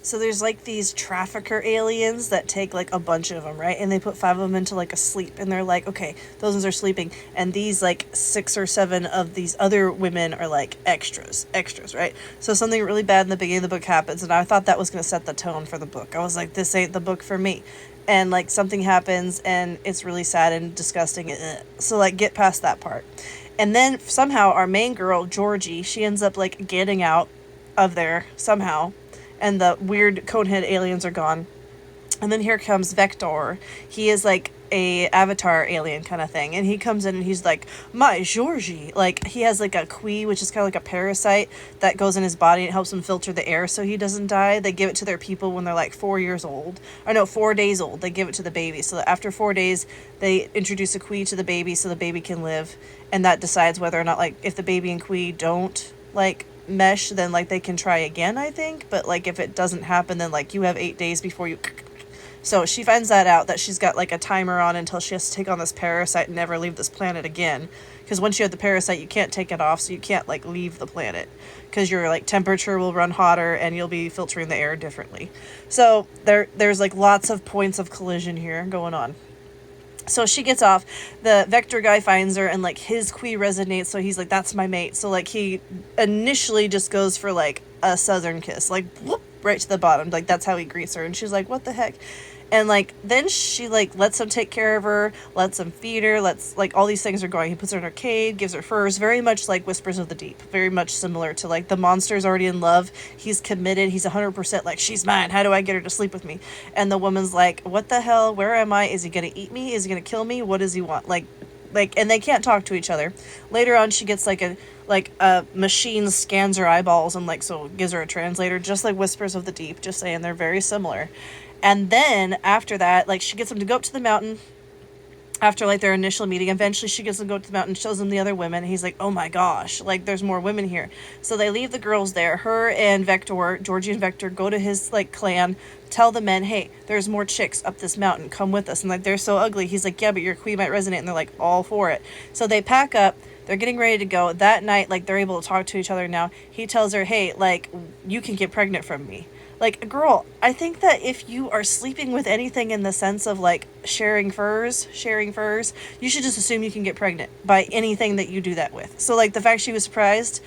So there's like these trafficker aliens that take like a bunch of them, right? And they put 5 of them into like a sleep, and they're like, okay, those ones are sleeping, and these like 6 or 7 of these other women are like extras, right? So something really bad in the beginning of the book happens, and I thought that was going to set the tone for the book. I was like, this ain't the book for me. And like something happens, and it's really sad and disgusting. So like get past that part. And then somehow our main girl, Georgie, she ends up like getting out of there somehow, and the weird conehead aliens are gone. And then here comes Vector. He is like a avatar alien kind of thing, and he comes in and he's like, my Georgie. Like he has like a Quee, which is kind of like a parasite that goes in his body and helps him filter the air so he doesn't die. They give it to their people when they're like 4 years old, or no, 4 days old. They give it to the baby, so that after 4 days they introduce a Quee to the baby so the baby can live, and that decides whether or not, like, if the baby and Quee don't like mesh, then like they can try again, I think. But like if it doesn't happen, then like you have 8 days before you. So she finds that out, that she's got like a timer on until she has to take on this parasite and never leave this planet again. Because once you have the parasite, you can't take it off, so you can't like leave the planet, because your like temperature will run hotter and you'll be filtering the air differently. So there's like lots of points of collision here going on. So she gets off. The Vector guy finds her, and like his Quee resonates, so he's like, that's my mate. So like he initially just goes for like a southern kiss, like whoop, right to the bottom. Like that's how he greets her, and she's like, what the heck? And like then she like lets him take care of her, lets him feed her, lets like all these things are going. He puts her in her cage, gives her furs, very much like Whispers of the Deep, very much similar to like the monster's already in love. He's committed. He's 100% like, she's mine. How do I get her to sleep with me? And the woman's like, what the hell? Where am I? Is he gonna eat me? Is he gonna kill me? What does he want? Like, and they can't talk to each other. Later on, she gets like a machine scans her eyeballs and like so gives her a translator, just like Whispers of the Deep. Just saying, they're very similar. And then after that, like she gets him to go up to the mountain after like their initial meeting. Eventually she gets him to go up to the mountain, shows him the other women, and he's like, oh my gosh, like there's more women here. So they leave the girls there. Her and Vector, Georgie and Vector, go to his like clan, tell the men, hey, there's more chicks up this mountain, come with us. And like they're so ugly. He's like, yeah, but your Quee might resonate. And they're like, all for it. So they pack up. They're getting ready to go. That night, like they're able to talk to each other now. He tells her, hey, like you can get pregnant from me. Like, girl, I think that if you are sleeping with anything in the sense of, like, sharing furs, you should just assume you can get pregnant by anything that you do that with. So, like, the fact she was surprised,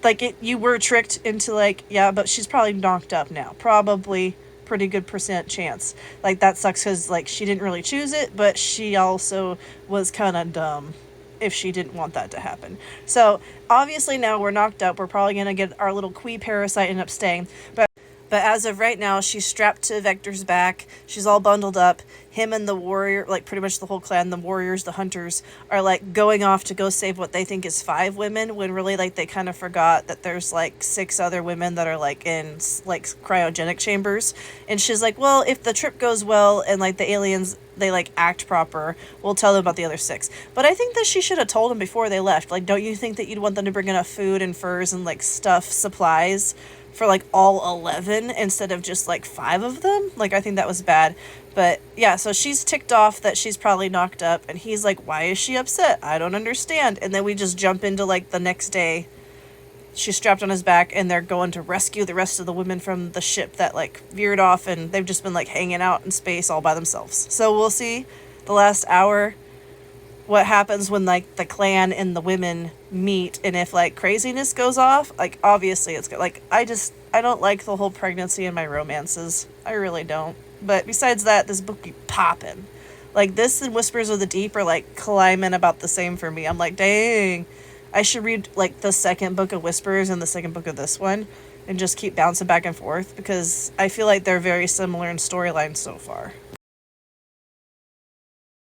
like, you were tricked into, like, yeah, but she's probably knocked up now. Probably pretty good % chance. Like, that sucks because, like, she didn't really choose it, but she also was kind of dumb if she didn't want that to happen. So obviously now we're knocked up. We're probably going to get our little Quee parasite and end up staying. But as of right now, she's strapped to Vector's back. She's all bundled up. Him and the warrior, like pretty much the whole clan, the warriors, the hunters, are like going off to go save what they think is 5 women, when really like they kind of forgot that there's like 6 other women that are like in like cryogenic chambers. And she's like, well, if the trip goes well and like the aliens, they like act proper, we'll tell them about the other 6. But I think that she should have told them before they left. Like, don't you think that you'd want them to bring enough food and furs and like stuff, supplies for like all 11 instead of just like 5 of them? Like, I think that was bad. But yeah, so she's ticked off that she's probably knocked up, and he's like, why is she upset? I don't understand. And then we just jump into like the next day. She's strapped on his back, and they're going to rescue the rest of the women from the ship that like veered off, and they've just been like hanging out in space all by themselves. So we'll see the last hour what happens when like the clan and the women meet, and if like craziness goes off. Like obviously it's good. Like I don't like the whole pregnancy in my romances. I really don't. But besides that, this book be popping. Like this and Whispers of the Deep are like climbing about the same for me. I'm like, dang, I should read like the second book of Whispers and the second book of this one and just keep bouncing back and forth, because I feel like they're very similar in storyline so far.